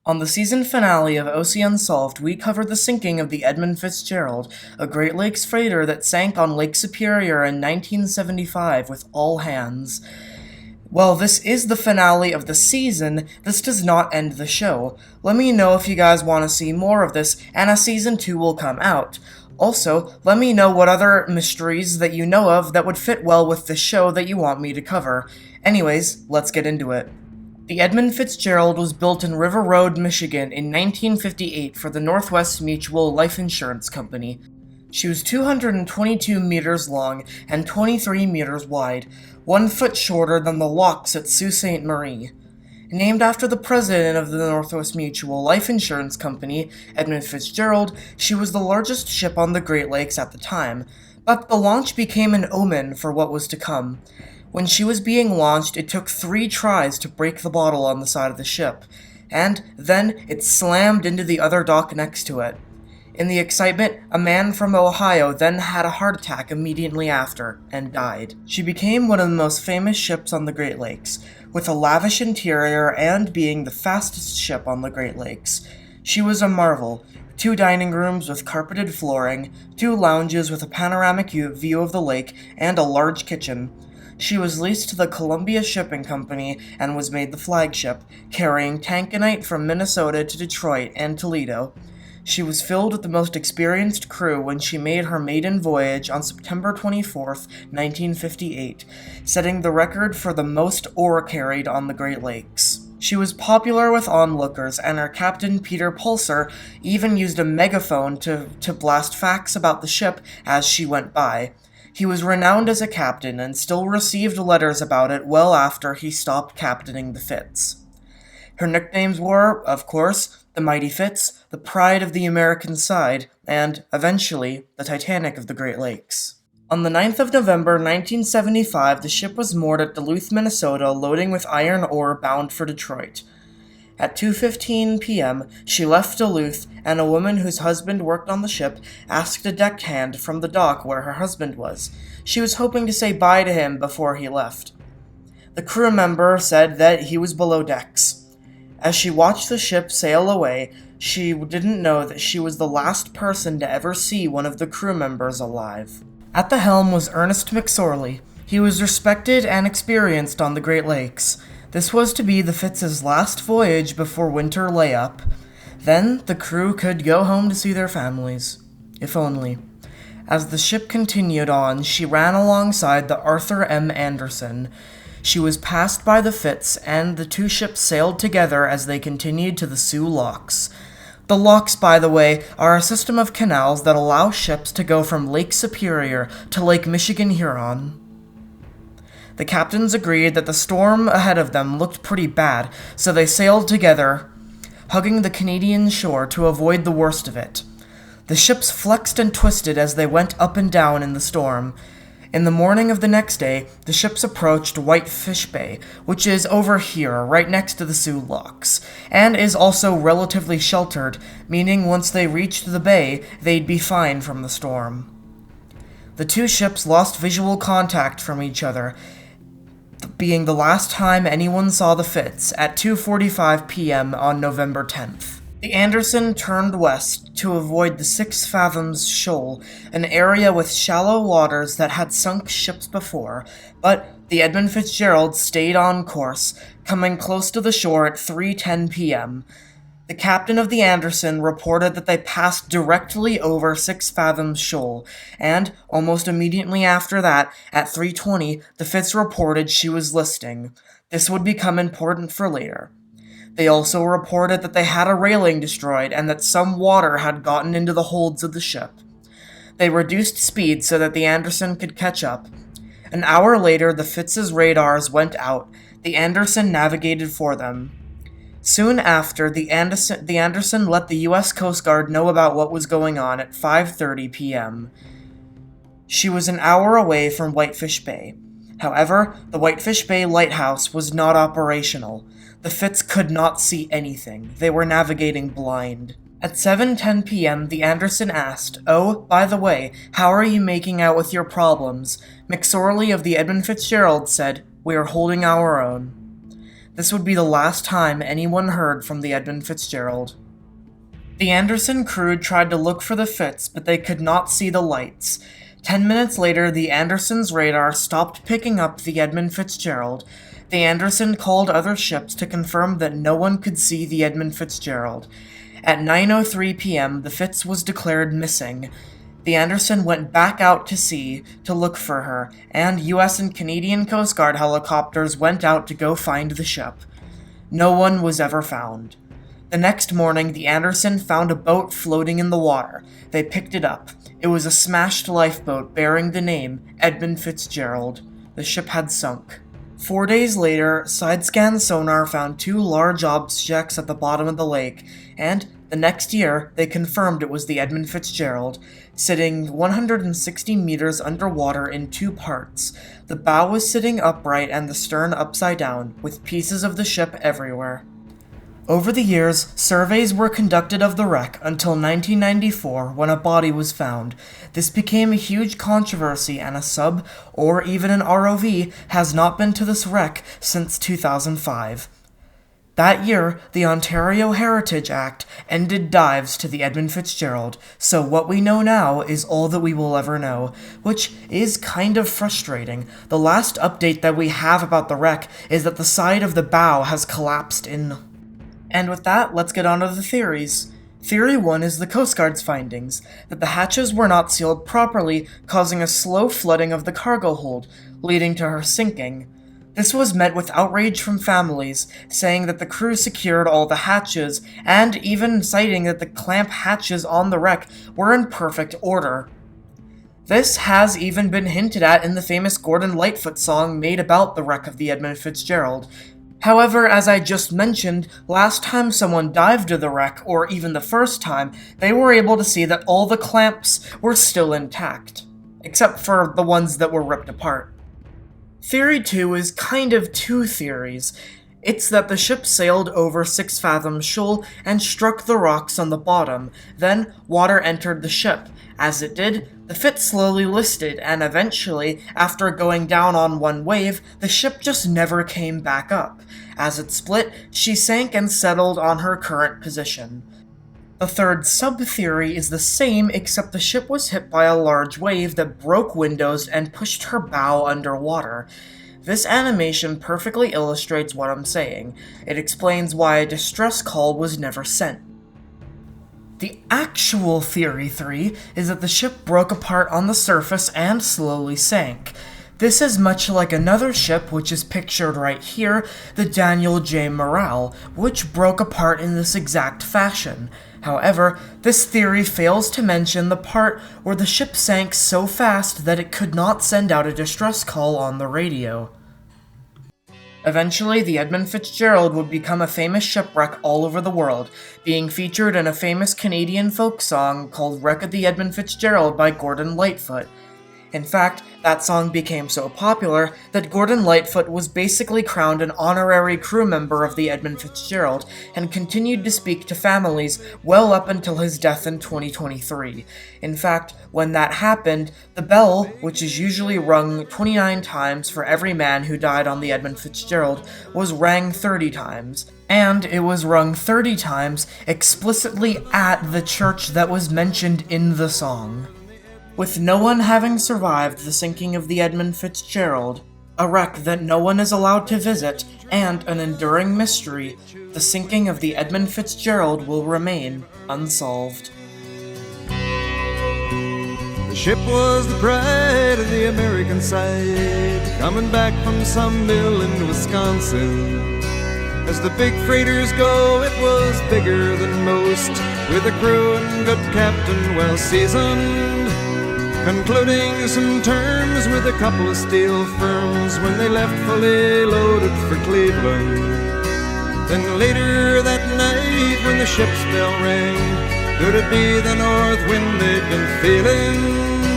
On the season finale of OC Unsolved, we covered the sinking of the Edmund Fitzgerald, a Great Lakes freighter that sank on Lake Superior in 1975 with all hands. While this is the finale of the season, this does not end the show. Let me know if you guys want to see more of this, and a season 2 will come out. Also, let me know what other mysteries that you know of that would fit well with the show that you want me to cover. Anyways, let's get into it. The Edmund Fitzgerald was built in River Road, Michigan in 1958 for the Northwest Mutual Life Insurance Company. She was 222 meters long and 23 meters wide, 1 foot shorter than the locks at Sault Ste. Marie. Named after the president of the Northwest Mutual Life Insurance Company, Edmund Fitzgerald, she was the largest ship on the Great Lakes at the time, but the launch became an omen for what was to come. When she was being launched, it took 3 tries to break the bottle on the side of the ship, and then it slammed into the other dock next to it. In the excitement, a man from Ohio then had a heart attack immediately after, and died. She became one of the most famous ships on the Great Lakes, with a lavish interior and being the fastest ship on the Great Lakes. She was a marvel. 2 dining rooms with carpeted flooring, 2 lounges with a panoramic view of the lake, and a large kitchen. She was leased to the Columbia Shipping Company and was made the flagship, carrying tankanite from Minnesota to Detroit and Toledo. She was filled with the most experienced crew when she made her maiden voyage on September 24, 1958, setting the record for the most ore carried on the Great Lakes. She was popular with onlookers, and her captain, Peter Pulser, even used a megaphone to blast facts about the ship as she went by. He was renowned as a captain and still received letters about it well after he stopped captaining the Fitz. Her nicknames were, of course, the Mighty Fitz, the Pride of the American Side, and, eventually, the Titanic of the Great Lakes. On the 9th of November 1975, the ship was moored at Duluth, Minnesota, loading with iron ore bound for Detroit. At 2:15 p.m., she left Duluth, and a woman whose husband worked on the ship asked a deckhand from the dock where her husband was. She was hoping to say bye to him before he left. The crew member said that he was below decks. As she watched the ship sail away, she didn't know that she was the last person to ever see one of the crew members alive. At the helm was Ernest McSorley. He was respected and experienced on the Great Lakes. This was to be the Fitz's last voyage before winter layup. Then the crew could go home to see their families. If only. As the ship continued on, she ran alongside the Arthur M. Anderson. She was passed by the Fitz, and the 2 ships sailed together as they continued to the Sioux Locks. The locks, by the way, are a system of canals that allow ships to go from Lake Superior to Lake Michigan-Huron. The captains agreed that the storm ahead of them looked pretty bad, so they sailed together, hugging the Canadian shore to avoid the worst of it. The ships flexed and twisted as they went up and down in the storm. In the morning of the next day, the ships approached Whitefish Bay, which is over here, right next to the Sioux Locks, and is also relatively sheltered, meaning once they reached the bay, they'd be fine from the storm. The 2 ships lost visual contact from each other, being the last time anyone saw the Fitz at 2:45 p.m. on November 10th. The Anderson turned west to avoid the 6 Fathoms Shoal, an area with shallow waters that had sunk ships before, but the Edmund Fitzgerald stayed on course, coming close to the shore at 3:10 p.m. The captain of the Anderson reported that they passed directly over 6 Fathoms Shoal, and, almost immediately after that, at 3:20, the Fitz reported she was listing. This would become important for later. They also reported that they had a railing destroyed and that some water had gotten into the holds of the ship. They reduced speed so that the Anderson could catch up. An hour later, the Fitz's radars went out. The Anderson navigated for them. Soon after, the Anderson let the U.S. Coast Guard know about what was going on at 5:30 p.m. She was an hour away from Whitefish Bay. However, the Whitefish Bay lighthouse was not operational. The Fitz could not see anything. They were navigating blind. At 7:10 p.m., the Anderson asked, "Oh, by the way, how are you making out with your problems?" McSorley of the Edmund Fitzgerald said, "We are holding our own." This would be the last time anyone heard from the Edmund Fitzgerald. The Anderson crew tried to look for the Fitz, but they could not see the lights. 10 minutes later, the Anderson's radar stopped picking up the Edmund Fitzgerald. The Anderson called other ships to confirm that no one could see the Edmund Fitzgerald. At 9:03 p.m., the Fitz was declared missing. The Anderson went back out to sea to look for her, and US and Canadian Coast Guard helicopters went out to go find the ship. No one was ever found. The next morning, the Anderson found a boat floating in the water. They picked it up. It was a smashed lifeboat bearing the name Edmund Fitzgerald. The ship had sunk. 4 days later, side-scan sonar found 2 large objects at the bottom of the lake, and the next year, they confirmed it was the Edmund Fitzgerald, sitting 160 meters underwater in 2 parts. The bow was sitting upright and the stern upside down, with pieces of the ship everywhere. Over the years, surveys were conducted of the wreck until 1994, when a body was found. This became a huge controversy, and a sub, or even an ROV, has not been to this wreck since 2005. That year, the Ontario Heritage Act ended dives to the Edmund Fitzgerald, so what we know now is all that we will ever know, which is kind of frustrating. The last update that we have about the wreck is that the side of the bow has collapsed in. And with that, let's get on to the theories. Theory 1 is the Coast Guard's findings, that the hatches were not sealed properly, causing a slow flooding of the cargo hold, leading to her sinking. This was met with outrage from families, saying that the crew secured all the hatches, and even citing that the clamp hatches on the wreck were in perfect order. This has even been hinted at in the famous Gordon Lightfoot song made about the wreck of the Edmund Fitzgerald. However, as I just mentioned, last time someone dived to the wreck, or even the first time, they were able to see that all the clamps were still intact, except for the ones that were ripped apart. Theory 2 is kind of 2 theories. It's that the ship sailed over 6 fathoms shoal and struck the rocks on the bottom. Then, water entered the ship. As it did, the Fitz slowly listed, and eventually, after going down on one wave, the ship just never came back up. As it split, she sank and settled on her current position. The third sub-theory is the same, except the ship was hit by a large wave that broke windows and pushed her bow underwater. This animation perfectly illustrates what I'm saying. It explains why a distress call was never sent. The actual Theory 3 is that the ship broke apart on the surface and slowly sank. This is much like another ship, which is pictured right here, the Daniel J. Morale, which broke apart in this exact fashion. However, this theory fails to mention the part where the ship sank so fast that it could not send out a distress call on the radio. Eventually, the Edmund Fitzgerald would become a famous shipwreck all over the world, being featured in a famous Canadian folk song called Wreck of the Edmund Fitzgerald by Gordon Lightfoot. In fact, that song became so popular that Gordon Lightfoot was basically crowned an honorary crew member of the Edmund Fitzgerald and continued to speak to families well up until his death in 2023. In fact, when that happened, the bell, which is usually rung 29 times for every man who died on the Edmund Fitzgerald, was rang 30 times. And it was rung 30 times explicitly at the church that was mentioned in the song. With no one having survived the sinking of the Edmund Fitzgerald, a wreck that no one is allowed to visit, and an enduring mystery, the sinking of the Edmund Fitzgerald will remain unsolved. The ship was the pride of the American side, coming back from some mill in Wisconsin. As the big freighters go, it was bigger than most, with a crew and good captain well seasoned, concluding some terms with a couple of steel firms when they left fully loaded for Cleveland. Then later that night when the ship's bell rang, could it be the north wind they'd been feeling?